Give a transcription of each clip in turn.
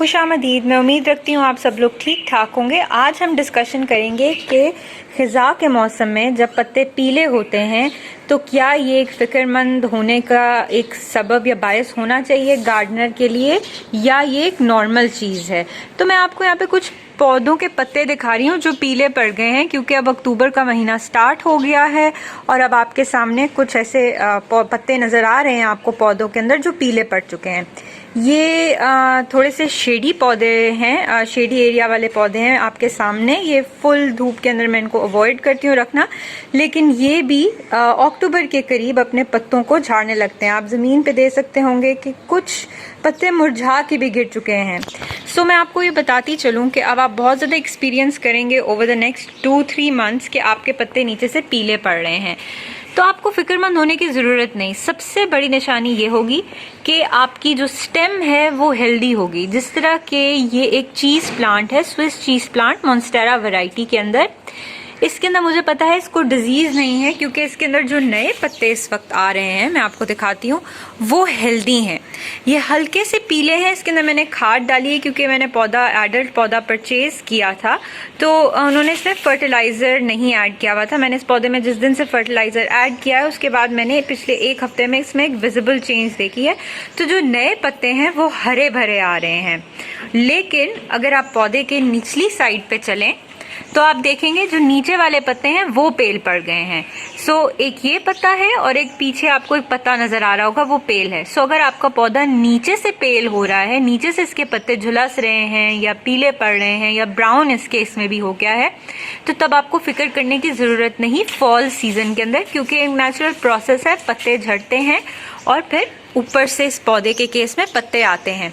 खुशामदीद। मैं उम्मीद रखती हूँ आप सब लोग ठीक ठाक होंगे। आज हम डिस्कशन करेंगे कि ख़िज़ा के मौसम में जब पत्ते पीले होते हैं तो क्या ये एक फ़िक्रमंद होने का एक सबब या बायस होना चाहिए गार्डनर के लिए, या ये एक नॉर्मल चीज़ है। तो मैं आपको यहाँ पे कुछ पौधों के पत्ते दिखा रही हूँ जो पीले पड़ गए हैं, क्योंकि अब अक्टूबर का महीना स्टार्ट हो गया है और अब आपके सामने कुछ ऐसे पत्ते नज़र आ रहे हैं आपको पौधों के अंदर जो पीले पड़ चुके हैं। ये थोड़े से शेडी पौधे हैं, शेडी एरिया वाले पौधे हैं आपके सामने। ये फुल धूप के अंदर मैं इनको अवॉइड करती हूँ रखना, लेकिन ये भी अक्टूबर के करीब अपने पत्तों को झाड़ने लगते हैं। आप ज़मीन पे दे सकते होंगे कि कुछ पत्ते मुरझा के भी गिर चुके हैं। सो मैं आपको ये बताती चलूँ कि अब आप बहुत ज़्यादा एक्सपीरियंस करेंगे ओवर द नेक्स्ट 2-3 मंथ्स कि आपके पत्ते नीचे से पीले पड़ रहे हैं। तो आपको फिक्रमंद होने की ज़रूरत नहीं। सबसे बड़ी निशानी ये होगी कि आपकी जो स्टेम है वो हेल्दी होगी। जिस तरह के ये एक चीज़ प्लांट है, Swiss cheese plant monstera variety के अंदर, इसके अंदर मुझे पता है इसको डिजीज़ नहीं है, क्योंकि इसके अंदर जो नए पत्ते इस वक्त आ रहे हैं मैं आपको दिखाती हूँ वो हेल्दी हैं। ये हल्के से पीले हैं। इसके अंदर मैंने खाद डाली है क्योंकि मैंने एडल्ट पौधा परचेज़ किया था, तो उन्होंने इसमें फर्टिलाइज़र नहीं ऐड किया हुआ था। मैंने इस पौधे में जिस दिन से फर्टिलाइज़र ऐड किया है उसके बाद मैंने पिछले 1 हफ्ते में इसमें एक विजिबल चेंज देखी है। तो जो नए पत्ते हैं वो हरे भरे आ रहे हैं। लेकिन अगर आप पौधे के निचली साइड पे चलें तो आप देखेंगे जो नीचे वाले पत्ते हैं वो पेल पड़ गए हैं। सो एक ये पत्ता है और एक पीछे आपको एक पत्ता नज़र आ रहा होगा वो पेल है। सो अगर आपका पौधा नीचे से पेल हो रहा है, नीचे से इसके पत्ते झुलस रहे हैं या पीले पड़ रहे हैं या ब्राउन इस केस में भी हो गया है, तो तब आपको फिक्र करने की ज़रूरत नहीं फॉल सीज़न के अंदर, क्योंकि एक नेचुरल प्रोसेस है। पत्ते झड़ते हैं और फिर ऊपर से इस पौधे के केस में पत्ते आते हैं।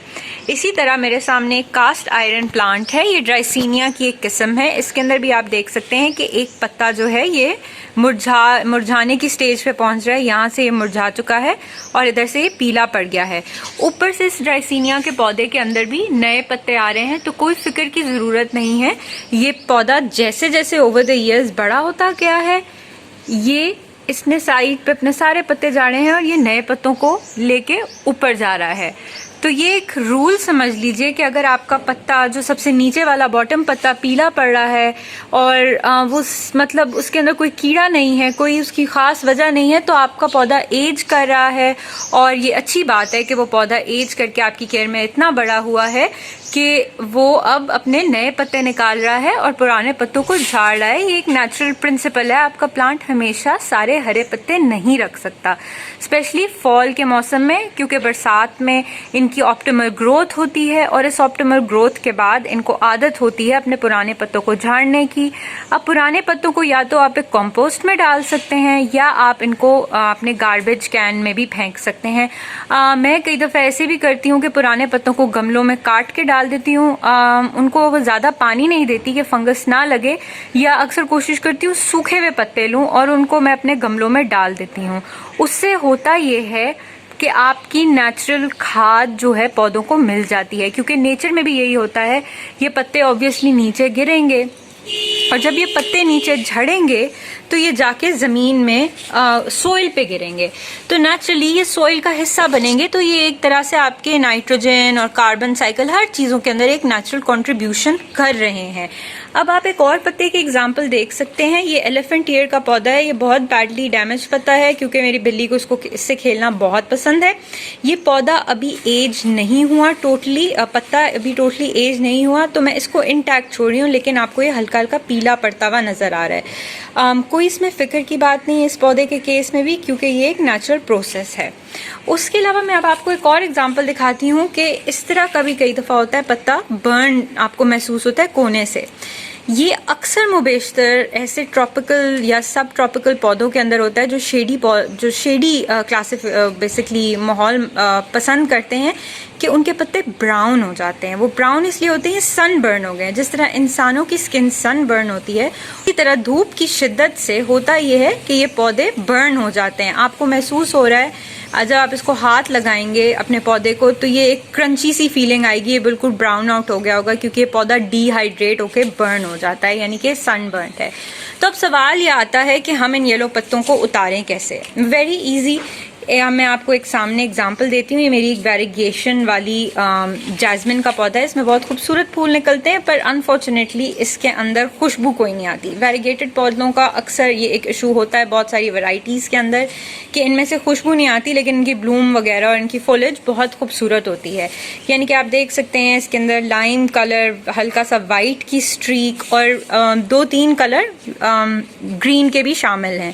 इसी तरह मेरे सामने एक कास्ट आयरन प्लांट है। ये ड्राइसिनिया की एक किस्म है। इसके अंदर भी आप देख सकते हैं कि एक पत्ता जो है ये मुरझाने की स्टेज पे पहुंच रहा है। यहाँ से ये मुरझा चुका है और इधर से ये पीला पड़ गया है। ऊपर से इस ड्राइसिनिया के पौधे के अंदर भी नए पत्ते आ रहे हैं, तो कोई फिक्र की ज़रूरत नहीं है। ये पौधा जैसे जैसे ओवर द ईयर्स बड़ा होता गया है, ये इसने साइड पे अपने सारे पत्ते झाड़े हैं और ये नए पत्तों को लेके ऊपर जा रहा है। तो ये एक रूल समझ लीजिए कि अगर आपका पत्ता जो सबसे नीचे वाला बॉटम पत्ता पीला पड़ रहा है और वो मतलब उसके अंदर कोई कीड़ा नहीं है, कोई उसकी ख़ास वजह नहीं है, तो आपका पौधा एज कर रहा है। और ये अच्छी बात है कि वो पौधा एज करके आपकी केयर में इतना बड़ा हुआ है कि वो अब अपने नए पत्ते निकाल रहा है और पुराने पत्तों को झाड़ रहा है। ये एक नेचुरल प्रिंसिपल है। आपका प्लांट हमेशा सारे हरे पत्ते नहीं रख सकता, स्पेशली फॉल के मौसम में, क्योंकि बरसात में इनकी ऑप्टिमल ग्रोथ होती है और इस ऑप्टिमल ग्रोथ के बाद इनको आदत होती है अपने पुराने पत्तों को झाड़ने की। अब पुराने पत्तों को या तो आप एक कंपोस्ट में डाल सकते हैं या आप इनको अपने गार्बेज कैन में भी फेंक सकते हैं। मैं कई दफ़ा ऐसे भी करती हूँ कि पुराने पत्तों को गमलों में काट के डाल देती हूँ। उनको ज़्यादा पानी नहीं देती कि फंगस ना लगे, या अक्सर कोशिश करती हूँ सूखे हुए पत्ते लूँ और उनको मैं अपने गमलों में डाल देती हूँ। उससे होता ये है कि आपकी नेचुरल खाद जो है पौधों को मिल जाती है, क्योंकि नेचर में भी यही होता है। ये पत्ते ऑब्वियसली नीचे गिरेंगे और जब ये पत्ते नीचे झड़ेंगे तो ये जाके ज़मीन में सोइल पे गिरेंगे, तो नेचुरली ये सोइल का हिस्सा बनेंगे। तो ये एक तरह से आपके नाइट्रोजन और कार्बन साइकिल हर चीज़ों के अंदर एक नेचुरल कंट्रीब्यूशन कर रहे हैं। अब आप एक और पत्ते की एग्जांपल देख सकते हैं। ये एलिफेंट ईयर का पौधा है। ये बहुत बैडली डैमेज पत्ता है क्योंकि मेरी बिल्ली को इससे खेलना बहुत पसंद है। ये पौधा अभी एज नहीं हुआ टोटली, पत्ता अभी टोटली एज नहीं हुआ, तो मैं इसको इंटैक्ट छोड़ रही हूँ, लेकिन आपको ये हल्का हल्का पीला पड़ता हुआ नज़र आ रहा है। कोई इसमें फ़िक्र की बात नहीं है इस पौधे के केस में भी, क्योंकि ये एक नेचुरल प्रोसेस है। उसके अलावा मैं अब आपको एक और एग्जांपल दिखाती हूँ कि इस तरह का भी कई दफ़ा होता है, पत्ता बर्न आपको महसूस होता है कोने से। ये अक्सर मुबेशतर ऐसे ट्रॉपिकल या सब ट्रॉपिकल पौधों के अंदर होता है जो शेडी क्लासिफ बेसिकली माहौल पसंद करते हैं कि उनके पत्ते ब्राउन हो जाते हैं। वो ब्राउन इसलिए होते हैं सन बर्न हो गए। जिस तरह इंसानों की स्किन सन बर्न होती है, उसी तरह धूप की शिद्दत से होता ये है कि ये पौधे बर्न हो जाते हैं। आपको महसूस हो रहा है जब आप इसको हाथ लगाएंगे अपने पौधे को तो ये एक क्रंची सी फीलिंग आएगी, ये बिल्कुल ब्राउन आउट हो गया होगा क्योंकि ये पौधा डिहाइड्रेट होकर बर्न हो जाता है, यानी कि सन बर्न है। तो अब सवाल ये आता है कि हम इन येलो पत्तों को उतारें कैसे। Very easy. मैं आपको एक सामने एग्जांपल देती हूँ। ये मेरी एक वेरिगेशन वाली जैस्मिन का पौधा है। इसमें बहुत खूबसूरत फूल निकलते हैं, पर अनफॉर्चुनेटली इसके अंदर खुशबू कोई नहीं आती। वेरिगेटेड पौधों का अक्सर ये एक इशू होता है बहुत सारी वैरायटीज़ के अंदर कि इनमें से खुशबू नहीं आती, लेकिन इनकी ब्लूम वगैरह और इनकी फॉलेज बहुत खूबसूरत होती है। यानी कि आप देख सकते हैं इसके अंदर लाइम कलर, हल्का सा वाइट की स्ट्रीक और 2-3 कलर ग्रीन के भी शामिल हैं,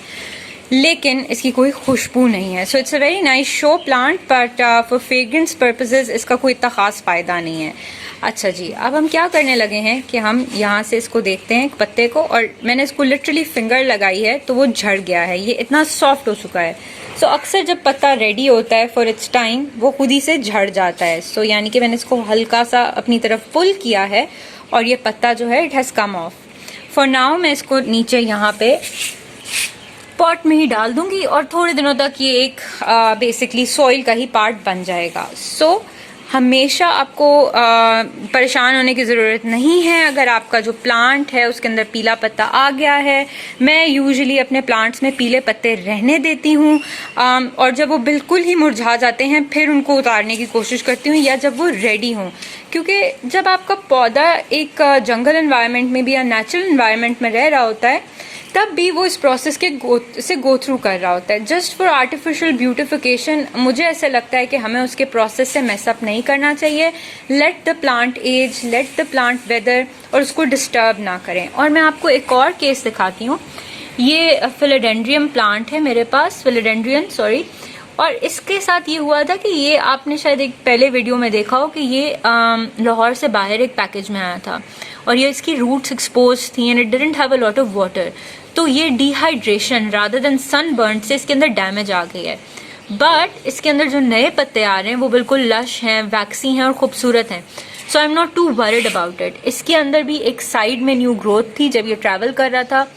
लेकिन इसकी कोई खुशबू नहीं है। So it's a very nice show plant, but for fragrance purposes इसका कोई इतना ख़ास फ़ायदा नहीं है। अच्छा जी, अब हम क्या करने लगे हैं कि हम यहाँ से इसको देखते हैं पत्ते को, और मैंने इसको लिटरली फिंगर लगाई है तो वो झड़ गया है, ये इतना सॉफ्ट हो चुका है। सो अक्सर जब पत्ता रेडी होता है फॉर इट्स टाइम, वो खुद ही से झड़ जाता है। सो यानी कि मैंने इसको हल्का सा अपनी तरफ पुल किया है और ये पत्ता जो है it has come of. For now मैं इसको नीचे यहाँ पे पॉट में ही डाल दूंगी और थोड़े दिनों तक ये एक बेसिकली सॉइल का ही पार्ट बन जाएगा। सो हमेशा आपको परेशान होने की ज़रूरत नहीं है अगर आपका जो प्लांट है उसके अंदर पीला पत्ता आ गया है। मैं यूजुअली अपने प्लांट्स में पीले पत्ते रहने देती हूँ, और जब वो बिल्कुल ही मुरझा जाते हैं फिर उनको उतारने की कोशिश करती हूँ, या जब वो रेडी हों। क्योंकि जब आपका पौधा एक जंगल एनवायरनमेंट में भी या नेचुरल एनवायरनमेंट में रह रहा होता है, तब भी वो इस प्रोसेस के से गो थ्रू कर रहा होता है। जस्ट फॉर आर्टिफिशियल ब्यूटिफिकेशन मुझे ऐसा लगता है कि हमें उसके प्रोसेस से मैसअप नहीं करना चाहिए। Let the plant age, let the plant weather, और उसको डिस्टर्ब ना करें। और मैं आपको एक और केस दिखाती हूँ। ये फिलोडेंड्रियम प्लांट है मेरे पास, फिलोडेंड्रियन सॉरी, और इसके साथ ये हुआ था कि ये आपने शायद एक पहले वीडियो में देखा हो कि ये लाहौर से बाहर एक पैकेज में आया था और ये इसकी रूट्स एक्सपोज थी and it didn't have a lot of water. तो ये डिहाइड्रेशन रादर देन सनबर्न से इसके अंदर डैमेज आ गई है। बट इसके अंदर जो नए पत्ते आ रहे हैं वो बिल्कुल लश हैं, वैक्सी हैं और खूबसूरत हैं। So I am not too worried about it. इसके अंदर भी एक साइड में न्यू ग्रोथ थी जब ये ट्रैवल कर रहा था,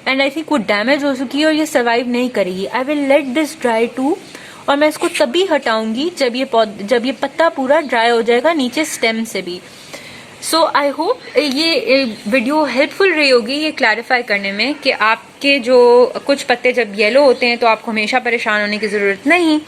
एंड आई थिंक वो डैमेज हो चुकी है और ये सर्वाइव नहीं करेगी। I will let this dry too, और मैं इसको तभी हटाऊंगी जब ये पत्ता पूरा ड्राई हो जाएगा नीचे स्टेम से भी। सो आई होप ये वीडियो हेल्पफुल रही होगी ये क्लैरिफाई करने में कि आपके जो कुछ पत्ते जब येलो होते हैं तो आपको हमेशा परेशान होने की ज़रूरत नहीं,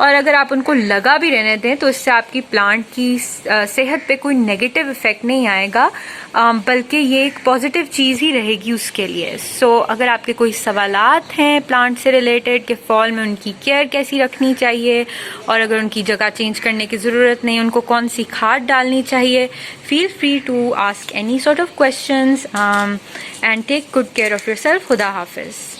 और अगर आप उनको लगा भी रहने दें तो इससे आपकी प्लांट की सेहत पे कोई नेगेटिव इफ़ेक्ट नहीं आएगा, बल्कि ये एक पॉजिटिव चीज़ ही रहेगी उसके लिए। सो अगर आपके कोई सवालात हैं प्लांट से रिलेटेड कि फॉल में उनकी केयर कैसी रखनी चाहिए, और अगर उनकी जगह चेंज करने की ज़रूरत नहीं, उनको कौन सी खाद डालनी चाहिए, feel free to ask any sort of questions and take good care of yourself. खुदा हाफिज़।